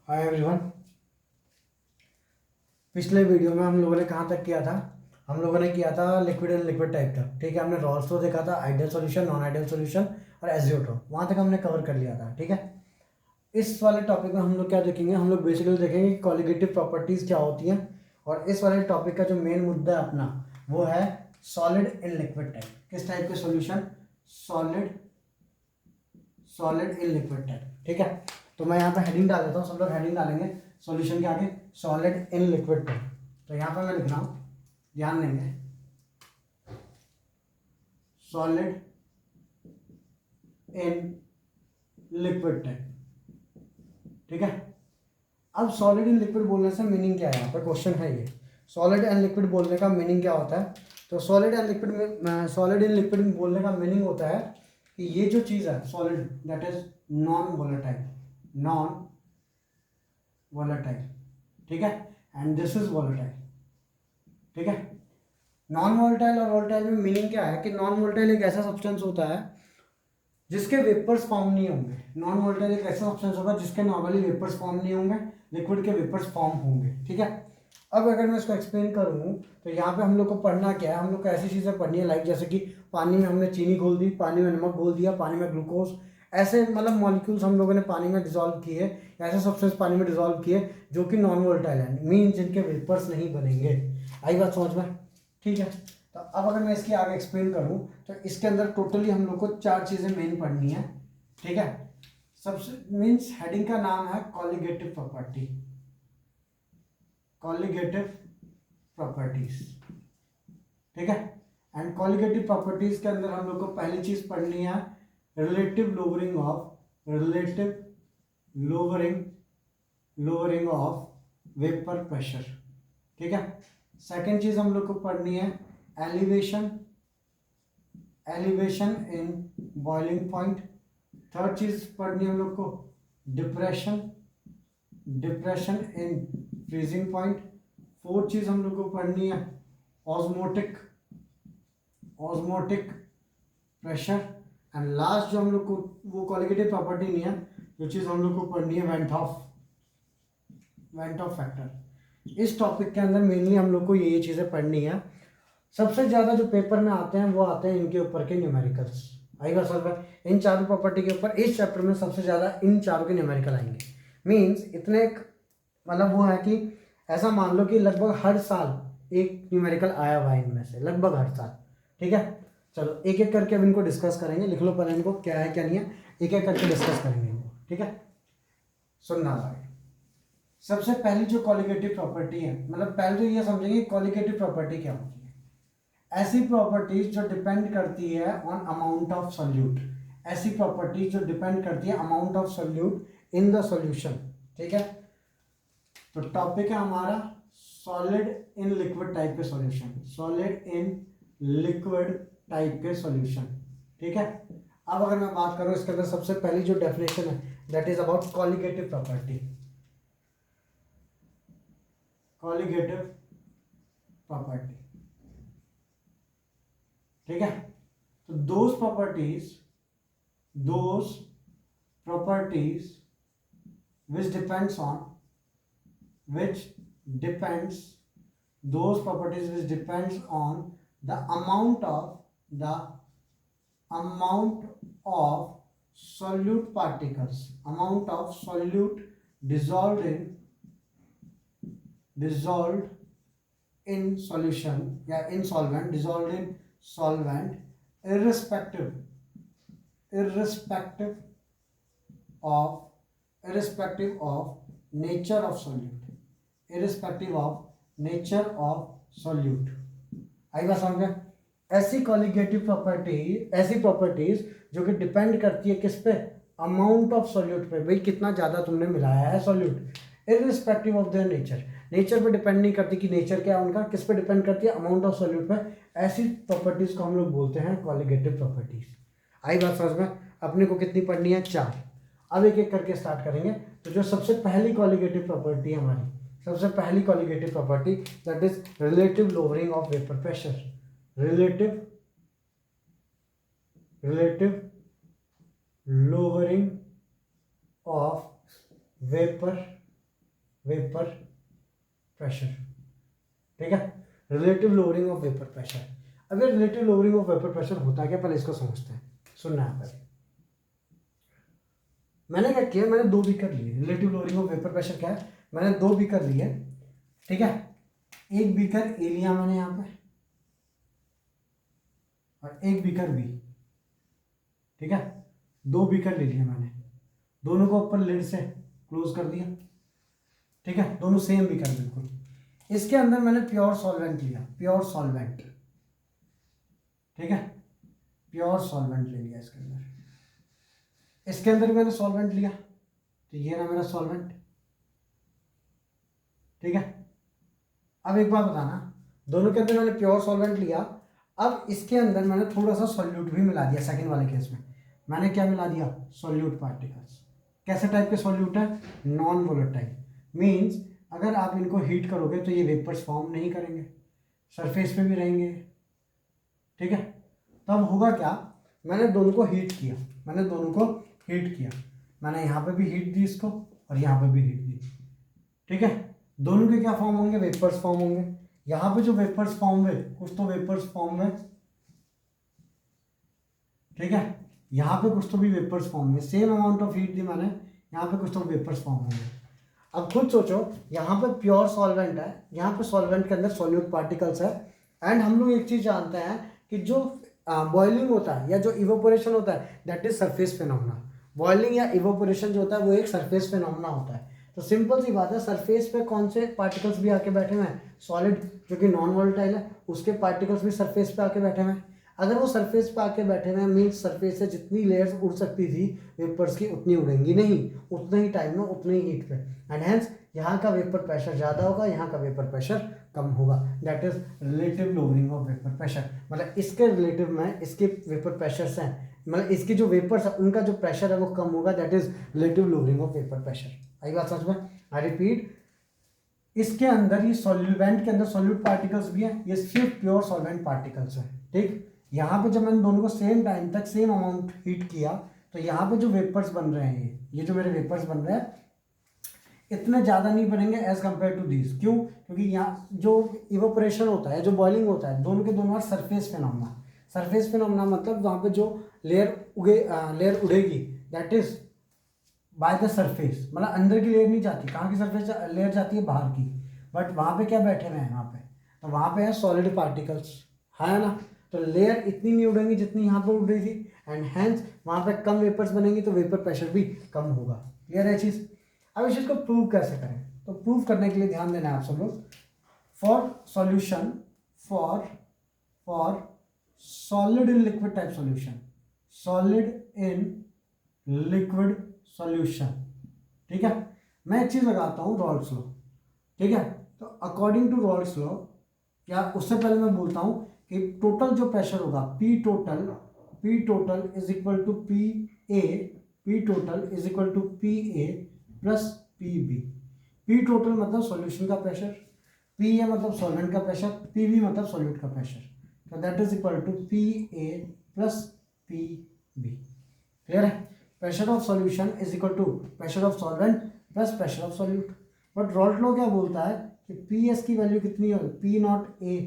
Hi everyone. पिछले video में हम लोगों ने कहाँ तक किया था? हम लोगों ने किया था लिक्विड एंड लिक्विड टाइप तक। ठीक है, हमने रॉल्स तो देखा था, ideal solution, non ideal solution और एजियोटो, वहाँ तक हमने कवर कर लिया था। ठीक है, इस वाले टॉपिक में हम लोग क्या देखेंगे? हम लोग बेसिकली देखेंगे कि कॉलिगेटिव प्रॉपर्टीज़ क्या होती हैं। और इस वाले टॉपिक का जो मेन मुद्दा है अपना, वो है सॉलिड इन लिक्विड टाइप। किस टाइप के solution? Solid solid in liquid type. ठीक है, तो मैं यहाँ पे हेडिंग डाल देता हूँ, सब लोग हेडिंग डालेंगे सॉल्यूशन के आगे, सॉलिड इन लिक्विड टाइप। तो यहाँ पे मैं लिख रहा हूँ, ध्यान देंगे, सॉलिड इन लिक्विड टाइप। ठीक है, अब सॉलिड इन लिक्विड बोलने से मीनिंग क्या है? यहाँ पर क्वेश्चन है ये, सॉलिड एंड लिक्विड बोलने का मीनिंग क्या होता है? तो सॉलिड एंड लिक्विड में, सॉलिड इन लिक्विड बोलने का मीनिंग होता है कि ये जो चीज़ है solid, that is non volatile, non volatile. ठीक है, एंड दिस इज वोलेटाइल। ठीक है, नॉन वोलेटाइल और वोलेटाइल में मीनिंग क्या है कि नॉन वोलेटाइल एक ऐसा सब्सटेंस होता है जिसके वेपर्स फॉर्म नहीं होंगे। नॉन वोलेटाइल एक ऐसा सब्सटेंस होगा जिसके नॉर्मली वेपर्स फॉर्म नहीं होंगे, लिक्विड के वेपर्स फॉर्म होंगे। ठीक है, अब अगर मैं इसको एक्सप्लेन करूँ तो यहाँ पे हम लोग को पढ़ना क्या है? हम लोग को ऐसी चीज़ें पढ़नी है लाइक जैसे कि पानी में हमने चीनी घोल दी, पानी में नमक घोल दिया, पानी में ग्लूकोज, ऐसे मतलब मॉलिक्यूल्स हम लोगों ने पानी में डिजोल्व किए, ऐसे सब्सटेंस पानी में डिजोल्व किए जो कि नॉन वोलेटाइल है, मीन जिनके वेपर्स नहीं बनेंगे। आई बात समझ में? ठीक है, तो अब अगर मैं इसके आगे एक्सप्लेन करूं तो इसके अंदर टोटली हम लोग को 4 चीज़ें मेन पढ़नी है। ठीक है, सबसे मीन्स हेडिंग का नाम है कॉलिगेटिव प्रॉपर्टी, कॉलिगेटिव प्रॉपर्टीज। ठीक है, एंड कॉलिगेटिव प्रॉपर्टीज के अंदर हम लोग को पहली चीज पढ़नी है relative lowering of, relative lowering lowering of vapour pressure. ठीक है, सेकेंड चीज हम लोग को पढ़नी है elevation, elevation in boiling point. Third चीज पढ़नी है हम लोग को depression, depression in freezing point. Fourth चीज हम लोग को पढ़नी है osmotic, osmotic pressure. And last जो हम लोग को वो कॉलिगेटिव प्रॉपर्टी नहीं है, जो चीज हम लोग को पढ़नी है went of, went of factor. इस टॉपिक के अंदर मेनली हम लोग को ये चीजें पढ़नी है। सबसे ज्यादा जो पेपर में आते हैं वो आते हैं इनके ऊपर के न्यूमेरिकल्स। आएगा सर भाई, इन चारों प्रॉपर्टी के ऊपर इस चैप्टर में सबसे ज्यादा इन चारों के न्यूमेरिकल आएंगे। मीन्स इतने मतलब वो है कि ऐसा मान लो कि लगभग हर साल एक न्यूमेरिकल आया हुआ है इनमें से, लगभग हर साल। ठीक है, चलो एक एक करके अब इनको डिस्कस करेंगे, लिख लो पहले इनको क्या है क्या नहीं है, एक एक करके डिस्कस करेंगे इनको। ठीक है, सुनना भाई। सबसे पहली जो कॉलिगेटिव प्रॉपर्टी है, मतलब पहले तो ये समझेंगे कॉलिगेटिव प्रॉपर्टी क्या होती है। ऐसी प्रॉपर्टीज जो डिपेंड करती है ऑन अमाउंट ऑफ सोल्यूट, ऐसी प्रॉपर्टीज जो डिपेंड करती है amount of solute in the solution. ठीक है, तो टॉपिक है हमारा सॉलिड इन लिक्विड टाइप के solution, solid in liquid type के सॉल्यूशन। ठीक है, अब अगर मैं बात करूं इसके अंदर सबसे पहली जो डेफिनेशन है that is about colligative property, colligative property. ठीक है, तो those properties which depends on, which depends, those properties which depends on the amount of solute particles, amount of solute dissolved in solution या in solvent, dissolved in solvent, irrespective of nature of solute, irrespective of nature of solute। आई बात समझ में? ऐसी colligative property, ऐसी properties जो कि depend करती है किस पे? अमाउंट ऑफ सॉल्यूट पे, भाई कितना ज्यादा तुमने मिलाया है solute, irrespective of their nature, nature पे डिपेंड नहीं करती कि नेचर क्या है उनका, किस पे डिपेंड करती है? अमाउंट ऑफ सॉल्यूट पे। ऐसी प्रॉपर्टीज को हम लोग बोलते हैं कॉलिगेटिव प्रॉपर्टीज। आई बात समझ में? अपने को कितनी पढ़नी है? 4। अब एक एक करके स्टार्ट करेंगे। तो जो सबसे पहली कॉलिगेटिव प्रॉपर्टी है हमारी, सबसे पहली colligative property that is relative lowering of vapour pressure, relative lowering of vapor vapour pressure, ठीक है, relative lowering of vapour pressure. अब ये relative lowering of vapour pressure होता है क्या, पहले इसको समझते हैं, सुनना है पहले। मैंने क्या किया, मैंने 2 बीकर लिए। Relative lowering of vapour pressure क्या है, मैंने 2 बीकर लिए, ठीक है। एक बीकर ए लिया मैंने यहाँ पे और एक बीकर बी, ठीक है। 2 बीकर ले लिया मैंने, दोनों को ऊपर लिड से क्लोज कर दिया, ठीक है, दोनों सेम बीकर बिल्कुल। इसके अंदर मैंने प्योर सॉल्वेंट लिया, प्योर सॉल्वेंट, ठीक है, प्योर सॉल्वेंट ले लिया इसके अंदर। इसके अंदर मैंने सॉल्वेंट लिया, तो ये ना मेरा सॉल्वेंट, ठीक है। अब एक बात बताना, दोनों के अंदर मैंने प्योर सॉल्वेंट लिया, अब इसके अंदर मैंने थोड़ा सा सॉल्यूट भी मिला दिया। सेकंड वाले केस में मैंने क्या मिला दिया, सॉल्यूट पार्टिकल्स। कैसे टाइप के सॉल्यूट है, नॉन वोलेटाइल, मीन्स अगर आप इनको हीट करोगे तो ये वेपर्स फॉर्म नहीं करेंगे, सरफेस पे भी रहेंगे, ठीक है। तब होगा क्या, मैंने दोनों को हीट किया, मैंने दोनों को हीट किया, मैंने यहाँ पे भी हीट दी इसको और यहाँ पे भी हीट दी, ठीक है। दोनों के क्या फॉर्म होंगे, वेपर्स फॉर्म होंगे। यहाँ पे जो वेपर्स फॉर्म हुए, कुछ तो वेपर्स फॉर्म हुए, ठीक है, यहाँ पे कुछ तो भी वेपर्स फॉर्म हुए। सेम अमाउंट ऑफ हीट दी मैंने, यहाँ पे कुछ तो वेपर्स फॉर्म होंगे। अब खुद सोचो, यहाँ पे प्योर सॉल्वेंट है, यहाँ पे सॉल्वेंट के अंदर सॉल्यूट पार्टिकल्स है। एंड हम लोग एक चीज़ जानते हैं कि जो बॉइलिंग होता है या जो इवोपोरेशन होता है, that is surface phenomena. Boiling या इवोपोरेशन जो होता है वो एक सरफेस फिनोमेना होता है। तो सिंपल सी बात है, सरफेस पे कौन से पार्टिकल्स भी आके बैठे हुए हैं, सॉलिड जो कि नॉन वोलेटाइल है, उसके पार्टिकल्स भी सरफेस पे आके बैठे हुए हैं। अगर वो सरफेस पे आके बैठे हुए हैं, मीन्स सरफेस से जितनी लेयर्स उड़ सकती थी वेपर्स की, उतनी उड़ेंगी नहीं, उतने ही टाइम में, उतने ही हीट पे। एंड हेंस यहाँ का वेपर प्रेशर ज़्यादा होगा, यहाँ का वेपर प्रेशर कम होगा। That is relative lowering of vapour pressure. मतलब इसके रिलेटिव में इसके वेपर प्रेशर्स हैं, मतलब इसकी जो वेपर्स है उनका जो प्रेशर है वो कम होगा। That is relative lowering of vapour pressure. आई बात समझ में? आई रिपीट, इसके अंदर ये सॉल्वेंट के अंदर सॉल्यूट पार्टिकल्स भी हैं, ये सिर्फ प्योर सॉल्वेंट पार्टिकल्स हैं, ठीक। यहाँ पे जब मैंने दोनों को सेम टाइम तक सेम अमाउंट हीट किया, तो यहाँ पे जो वेपर्स बन रहे हैं, ये जो मेरे वेपर्स बन रहे हैं इतने ज़्यादा नहीं बनेंगे एज कम्पेयर टू दिस। क्यों? क्योंकि यहाँ जो इवोपरेशन होता है, जो बॉइलिंग होता है, दोनों के दोनों सरफेस फिनोमेना। सरफेस फिनोमेना मतलब वहाँ पे जो लेयर उड़ेगी, that is by the surface, मतलब अंदर की लेयर नहीं जाती। कहाँ की सरफेस लेयर जाती है? बाहर की। बट वहाँ पे क्या बैठे हुए हैं वहाँ पे, तो वहाँ पे है सॉलिड पार्टिकल्स, है ना। तो लेयर इतनी नहीं उड़ेंगी जितनी यहाँ पर उड़ रही थी, एंड हैंस वहाँ पे कम वेपर्स बनेंगी, तो वेपर प्रेशर भी कम होगा। क्लियर है चीज़? अब इस चीज़ को प्रूव कैसे करें, तो प्रूव करने के लिए ध्यान देना है आप सब लोग। For solution, for solid in liquid type solution, solid in liquid solution, ठीक है। मैं एक चीज़ लगाता हूँ, रॉल्स लॉ, ठीक है। तो अकॉर्डिंग टू रॉल्स लॉ, क्या उससे पहले मैं बोलता हूँ कि टोटल जो प्रेशर होगा, P total is equal to P A, P total is equal to P A plus P B. P total मतलब सॉल्यूशन का प्रेशर, पी ए मतलब सॉल्वेंट का प्रेशर, पी बी मतलब सॉल्यूट का प्रेशर। तो that is equal to P A plus P B. Clear है? Pressure of solution is equal to pressure of solvent plus pressure of solute. But Raoult law क्या बोलता है कि P S की value कितनी हो, P not A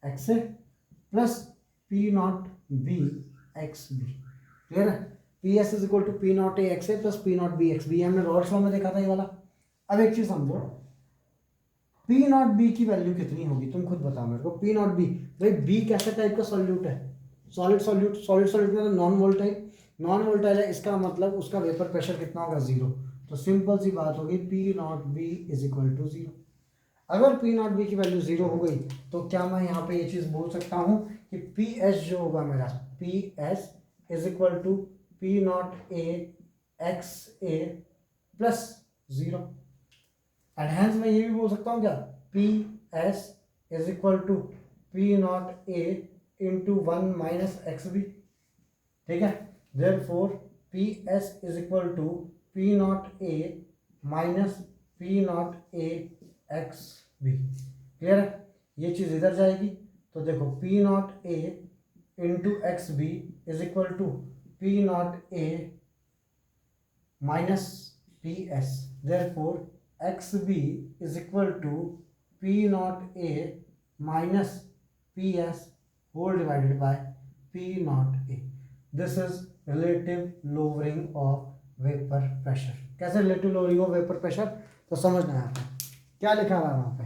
X A plus P not B X B. Clear है? P S is equal to P not A X A plus P not B X B, हमने Raoult law में देखा था ये वाला। अब एक चीज समझो, पी नॉट बी की वैल्यू कितनी होगी, तुम खुद बताओ मेरे को। पी नॉट बी, भाई बी कैसे टाइप का सॉल्यूट है, सॉलिड सॉल्यूट, सॉलिड सॉल्यूट मतलब नॉन वोलेटाइल, नॉन वोलेटाइल है, इसका मतलब उसका वेपर प्रेशर कितना होगा, 0। तो सिंपल सी बात होगी, P not B is equal to 0। अगर पी नॉट बी की वैल्यू 0 हो गई, तो क्या मैं यहाँ पे ये चीज़ बोल सकता हूँ कि पी एस जो होगा मेरा, P S is equal to P not A X A plus 0। And hence मैं ये भी बोल सकता हूँ क्या, P S is equal to P not A into 1 minus X B, ठीक है। Therefore P S is equal to P not A minus P not A X B. Clear है? ये चीज़ इधर जाएगी, तो देखो P not A into X B is equal to P not A minus P S. Therefore X B is equal to P not A minus P S whole divided by P not A. This is relative lowering of vapour pressure. कैसे relative lowering of vapour pressure, तो समझना है आपको क्या लिखा हुआ है वहाँ पे,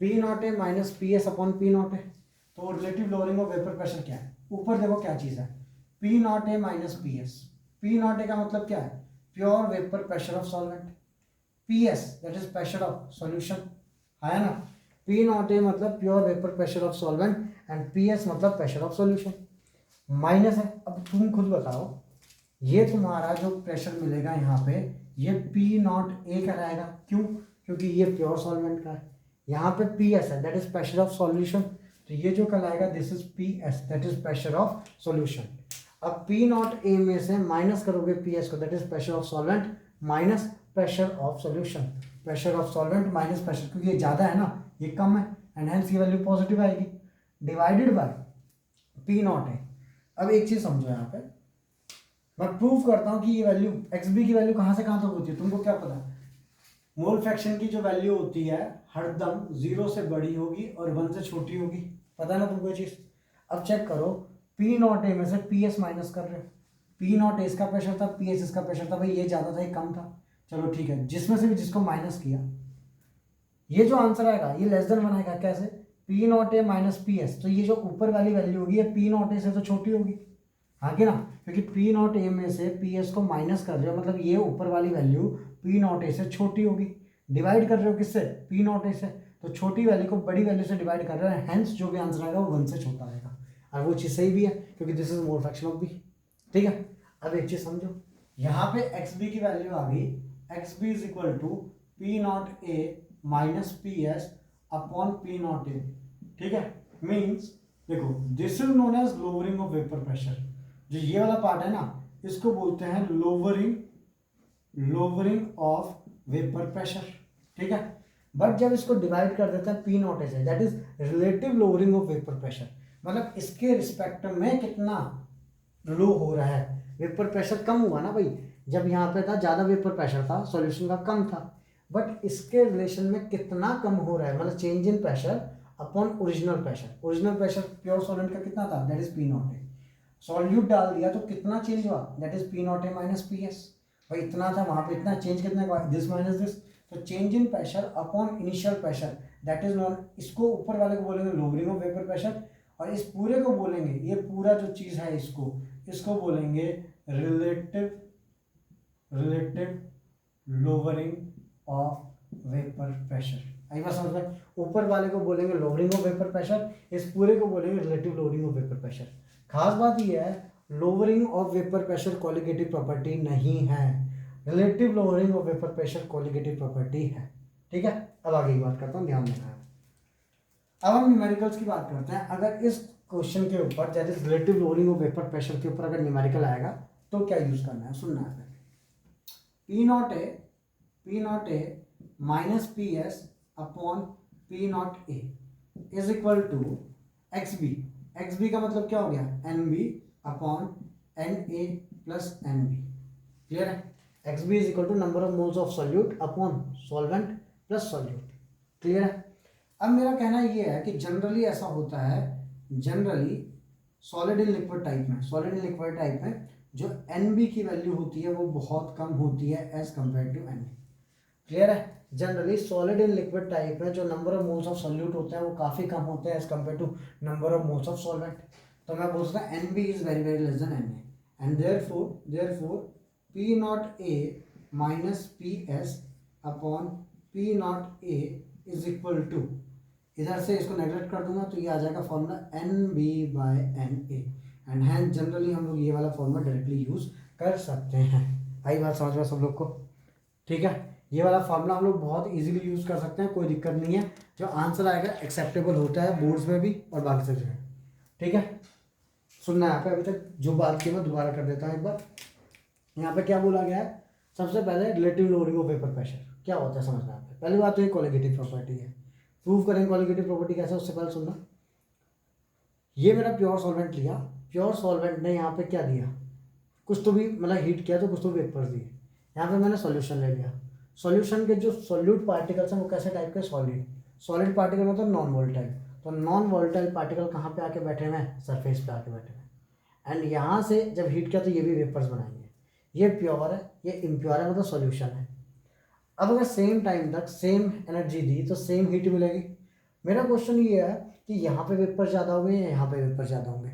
P not A minus P S upon P not A. तो relative lowering of vapour pressure क्या है, ऊपर देखो क्या चीज़ है, P not A minus P S. P not A का मतलब क्या है, pure vapour pressure of solvent. P S that is pressure of solution, है ना. पी नॉट ए मतलब pure vapour pressure of solvent and P S मतलब pressure of solution. Minus है. अब तुम खुद बताओ, ये तुम्हारा जो प्रेशर मिलेगा यहाँ पे, ये पी नॉट ए का रहेगा. क्यों, क्योंकि ये प्योर सॉल्वेंट का है. यहाँ पे पी एस है that is pressure of solution, तो ये जो कहलाएगा this is P S that is pressure of solution. अब पी नॉट ए में से माइनस करोगे पी एस को that is pressure of solvent minus pressure of solution. Pressure of solvent minus pressure, क्योंकि ये ज़्यादा है ना, ये कम है एंड हेंस ये वैल्यू पॉजिटिव आएगी, divided by P not a. अब एक चीज़ समझो, यहाँ पे मैं प्रूव करता हूँ कि ये वैल्यू एक्स बी की वैल्यू कहाँ से कहाँ तक होती है. तुमको क्या पता, मोल फ्रैक्शन की जो वैल्यू होती है हरदम 0 से बड़ी होगी और 1 से छोटी होगी, पता है ना तुमको ये चीज़. अब चेक करो, पी नॉट ए में से पी एस माइनस कर रहे हो, पी नॉट ए इसका प्रेशर था, पी एस इसका प्रेशर था, भाई ये ज़्यादा था ये कम था, चलो ठीक है, जिसमें से भी जिसको माइनस किया, ये जो आंसर आएगा ये लेस देन 1 आएगा. कैसे, P not A minus P S, तो ये जो ऊपर वाली वैल्यू होगी ये पी नॉट ए से तो छोटी होगी, हाँ कि ना, क्योंकि पी नॉट ए में से पी एस को माइनस कर रहे हो, मतलब ये ऊपर वाली वैल्यू पी नॉट ए से छोटी होगी. डिवाइड कर रहे हो किससे, पी नॉट ए से, तो छोटी वैल्यू को बड़ी वैल्यू से डिवाइड कर रहे हो, हेंस जो भी आंसर आएगा वो 1 से छोटा आएगा. और वो चीज़ सही भी है क्योंकि this is mole fraction of B. ठीक है. अब एक चीज़ समझो, यहाँ पे एक्स बी की वैल्यू आ गई, X B is equal to P not A minus P S upon P not A. ठीक है, मीन्स देखो this is known as lowering of vapour pressure. जो ये वाला पार्ट है ना, इसको बोलते हैं लोअरिंग ऑफ वेपर प्रेशर. ठीक है, बट जब इसको डिवाइड कर देते हैं पी नॉट ए से, that is relative lowering of vapour pressure. मतलब इसके रिस्पेक्ट में कितना लो हो रहा है, वेपर प्रेशर कम हुआ ना भाई, जब यहाँ पे था ज़्यादा वेपर प्रेशर था, सॉल्यूशन का कम था, बट इसके रिलेशन में कितना कम हो रहा है, मतलब change in pressure upon original pressure. Original pressure pure solvent का कितना था, that is P not a. Solute डाल दिया तो कितना चेंज हुआ, that is P not A minus P S. भाई इतना था वहाँ पे, इतना चेंज कितना हुआ, दिस माइनस दिस, तो change in pressure upon initial pressure that is non, इसको ऊपर वाले को बोलेंगे लोअरिंग ऑफ वेपर प्रेशर, और इस पूरे को बोलेंगे, ये पूरा जो चीज़ है इसको बोलेंगे relative lowering of vapour pressure. आई बात समझ में, ऊपर वाले को बोलेंगे लोअरिंग ऑफ वेपर प्रेशर, इस पूरे को बोलेंगे relative lowering of vapour pressure. खास बात यह है, lowering of vapour pressure colligative property नहीं है, relative lowering of vapour pressure colligative property है. ठीक है, अब आगे की बात करता हूँ, ध्यान देना है. अब हम न्यूमेरिकल्स की बात करते हैं. अगर इस क्वेश्चन के ऊपर that is relative lowering of vapour pressure के ऊपर अगर न्यूमेरिकल आएगा तो क्या यूज करना है, सुनना है. P not A minus P S upon P not A is equal to X B. X B का मतलब क्या हो गया, N B upon N A plus N B. Clear है, X B is equal to number of moles of solute upon solvent plus solute. Clear है. अब मेरा कहना ये है कि जनरली ऐसा होता है, generally solid in liquid type में जो एन बी की वैल्यू होती है वो बहुत कम होती है as compare to N A. Clear है, generally solid in liquid type में जो number of moles of solute होते हैं वो काफ़ी कम होते हैं as compare to number of moles of solvent. तो मैं बोल सकता हूँ N B is very very less than N A, and therefore P not A minus P S upon P not A is equal to, इधर से इसको neglect कर दूंगा तो ये आ जाएगा formula N B by N A, and hand generally हम लोग ये वाला फॉर्मूला डायरेक्टली यूज कर सकते हैं. आई बात समझ में सब लोग को. ठीक है, ये वाला फॉर्मूला हम लोग बहुत इजीली यूज कर सकते हैं, कोई दिक्कत नहीं है. जो आंसर आएगा एक्सेप्टेबल होता है बोर्ड्स में भी और बाकी सब जगह. ठीक है, सुनना है यहाँ पे, अभी तक जो बात की मैं दोबारा कर देता हूँ एक बार. यहाँ पे क्या बोला गया है, सबसे पहले relative lowering of vapour pressure क्या होता है समझना है. पहली बात तो ये कोलिगेटिव प्रॉपर्टी है, प्रूव करेंगे कोलिगेटिव प्रॉपर्टी कैसे, उससे पहले सुनना. ये मेरा प्योर सॉल्वेंट लिया, प्योर सॉल्वेंट ने यहाँ पे क्या दिया, कुछ तो भी मतलब हीट किया तो कुछ तो वेपर्स दिए. यहाँ पे मैंने सॉल्यूशन ले लिया, सॉल्यूशन के जो सॉल्यूट पार्टिकल्स हैं वो कैसे टाइप के, सॉलिड। सॉलिड पार्टिकल मतलब नॉन वोलेटाइल, तो नॉन वोलेटाइल पार्टिकल कहाँ पे आके बैठे हुए हैं, सरफेस पे आके बैठे हुए हैं। एंड यहाँ से जब हीट किया तो ये भी वेपर्स बनाएंगे। ये प्योर है, ये इम्प्योर है, मतलब सॉल्यूशन है। अब अगर सेम टाइम तक सेम एनर्जी दी तो सेम हीट मिलेगी। मेरा क्वेश्चन ये है कि यहाँ पे वेपर ज़्यादा होंगे या यहाँ पे वेपर ज़्यादा होंगे।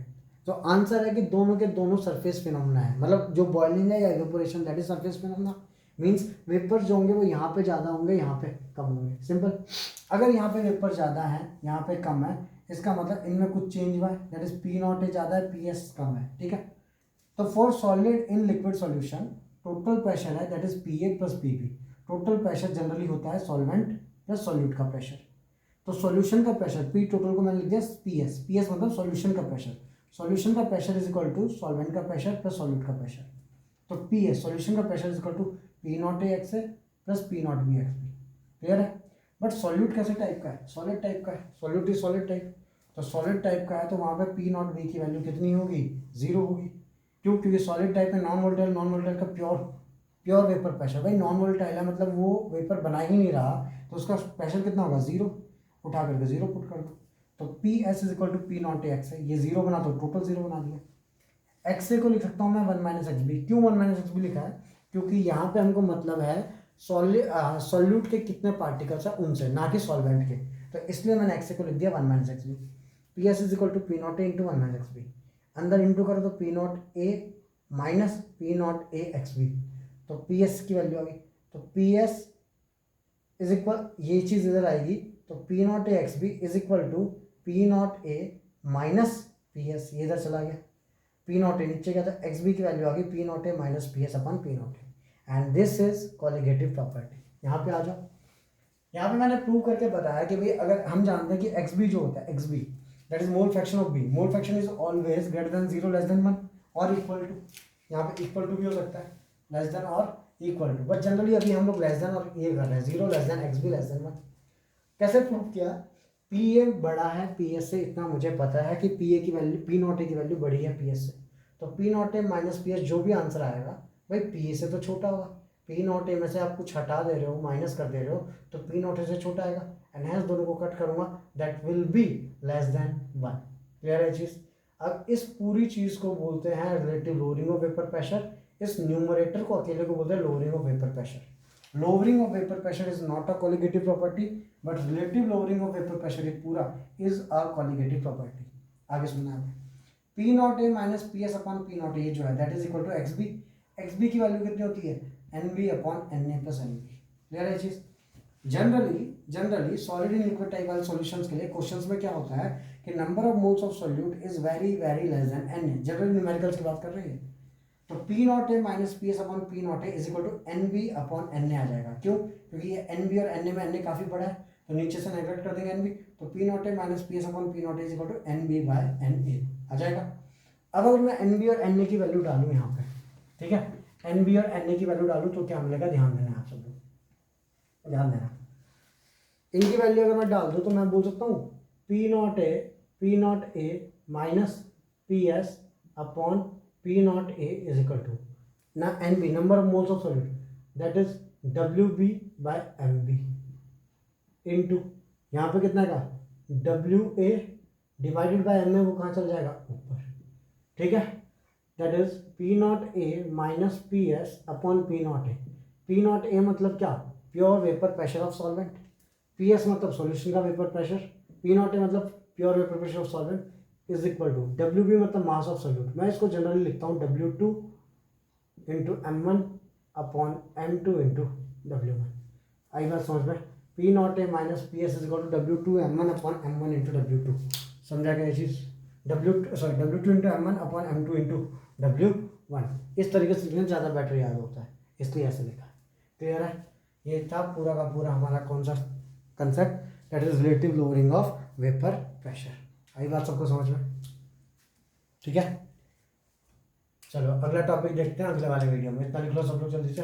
तो आंसर है कि दोनों के दोनों सरफेस फिनोमेना है, मतलब जो बॉइलिंग है या evaporation that is surface phenomena. Means vapour जो होंगे वो यहाँ पे ज़्यादा होंगे, यहाँ पे कम होंगे, सिंपल। अगर यहाँ पे वेपर ज़्यादा है, यहाँ पे कम है, इसका मतलब इनमें कुछ चेंज हुआ है, that is P not A ज़्यादा है, पी एस कम है, ठीक है। तो for solid in liquid solution total pressure है that is P A plus P B. Total pressure generally होता है सॉल्वेंट प्लस सॉल्यूट का प्रेशर। तो सॉल्यूशन का प्रेशर पी टोटल को मैंने लिख दिया पी एस, पी एस मतलब सॉल्यूशन का प्रेशर। सॉल्यूशन का pressure is equal to solvent का प्रेशर प्लस सॉल्यूट का प्रेशर। तो पी एस सॉल्यूशन का pressure is equal to P not A X A plus P not B X B. Clear है। But solute कैसे type का है, solid type का है, सॉल्यूट इज सॉलिड टाइप। तो सॉलिड टाइप का है तो वहाँ पे पी नॉट बी की वैल्यू कितनी होगी, जीरो होगी। क्यों, क्योंकि सॉलिड टाइप में नॉन वोलेटाइल, नॉन वोलेटाइल का प्योर वेपर प्रेशर, भाई नॉन वोलेटाइल है मतलब वो वेपर बना ही नहीं रहा, तो उसका प्रेशर कितना होगा, जीरो। उठा करके जीरो पुट कर दो, तो P S is equal to P not A X है, ये जीरो बना तो टोटल जीरो बना दिया। एक्स ए को लिख सकता हूँ मैं वन माइनस एक्स बी। क्यों वन माइनस एक्स बी लिखा है, क्योंकि यहाँ पे हमको मतलब है सॉल्यूट के कितने पार्टिकल्स हैं उनसे, ना कि सॉल्वेंट के, तो इसलिए मैंने एक्स ए को लिख दिया one minus X B. P S is equal to P not A into one minus X B. अंदर इंटू करो तो P not A minus P not A X B, तो पी एस की वैल्यू आ गई। तो पी एस इज इक्वल, ये चीज़ इधर आएगी, तो P not A X B is equal to P not A minus P S, ये इधर चला गया, पी नॉट ए नीचे गया, तो एक्स बी की वैल्यू आ गई P not A minus P S upon P not a. And this is colligative property. यहाँ पे आ जाओ, यहाँ पे मैंने प्रूव करके बताया कि भाई अगर हम जानते हैं कि एक्स बी जो होता है, X B that is mole fraction of B, mole fraction is always greater than zero, less than one और इक्वल टू। यहाँ पे इक्वल टू भी हो सकता है, लेस देन और इक्वल टू, बट जनरली अभी हम लोग लेस देन और ये कर रहे हैं, zero less then x be less than one. कैसे प्रूव किया, पी ए बड़ा है पी एस से, इतना मुझे पता है कि पी ए की वैल्यू, पी नॉट ए की वैल्यू बड़ी है पी एस से, तो P not A minus P S जो भी आंसर आएगा भाई पी ए से तो छोटा होगा। पी नॉट ए में से आप कुछ हटा दे रहे हो, माइनस कर दे रहे हो, तो पी नॉट ए से छोटा आएगा, एंड हैंस दोनों को कट करूंगा, that will be less than one. Clear है चीज़। अब इस पूरी चीज़ को बोलते हैं relative lowering of vapour pressure. इस न्यूमरेटर को अकेले को बोलते हैं lowering of vapour pressure. Lowering of vapour pressure is not a colligative property, but relative lowering of vapour pressure ये पूरा इज अ कॉलिगेटिव प्रॉपर्टी। आगे सुनना है, P not A minus P S upon P not a जो है that is equal to X B. X B की value कितनी होती है, N B upon N A plus N B. Clear है चीज़। Generally solid in liquid type वाले solutions के लिए क्वेश्चंस में क्या होता है कि number of moles of solute is very very less than N A. General numericals की बात कर रहे हैं, तो P not A minus P S upon P not A is equal to N B upon N A आ जाएगा। क्यों, क्योंकि ये एन बी और एन ए में एन ए काफ़ी बड़ा है, तो नीचे से नेगलेक्ट कर देंगे एन बी, तो P not A minus P S upon P not A is equal to N B by N A आ जाएगा। अब अगर मैं एन बी और एन ए की वैल्यू डालूँ यहाँ पे, ठीक है, एन बी और एन ए की वैल्यू डालूँ तो क्या मिलेगा, ध्यान देना आप सब लोग, ध्यान देना। इनकी वैल्यू अगर मैं डाल दूँ तो मैं बोल सकता हूँ P not A minus P S upon P not A is equal to ना N B, number of moles of solute, that is W B by M B into यहाँ पे कितना का W A divided by M A, वो कहाँ चल जाएगा ऊपर, ठीक है, that is P not A minus P S upon P not A. P not A मतलब क्या, pure vapour pressure of solvent, P S मतलब सॉल्यूशन का vapour pressure, P not A मतलब pure vapour pressure of solvent is equal to W B मतलब mass of solute. मैं इसको generally लिखता हूँ W two into M one upon M two into W one. आई बात समझ में, P not A minus P S is equal to W two M one upon M one into W two. समझा गया ये चीज़, W two into M one upon M two into W one. इस तरीके से लिखने ज़्यादा बेटर याद होता है, इसलिए ऐसे लिखा है। क्लियर है, ये था पूरा का पूरा हमारा कौन सा concept, that is relative lowering of vapour pressure. आई बात सबको समझ में, ठीक है। चलो अगला टॉपिक देखते हैं अगले वाले वीडियो में। इतना लिख लो सब लोग जल्दी से।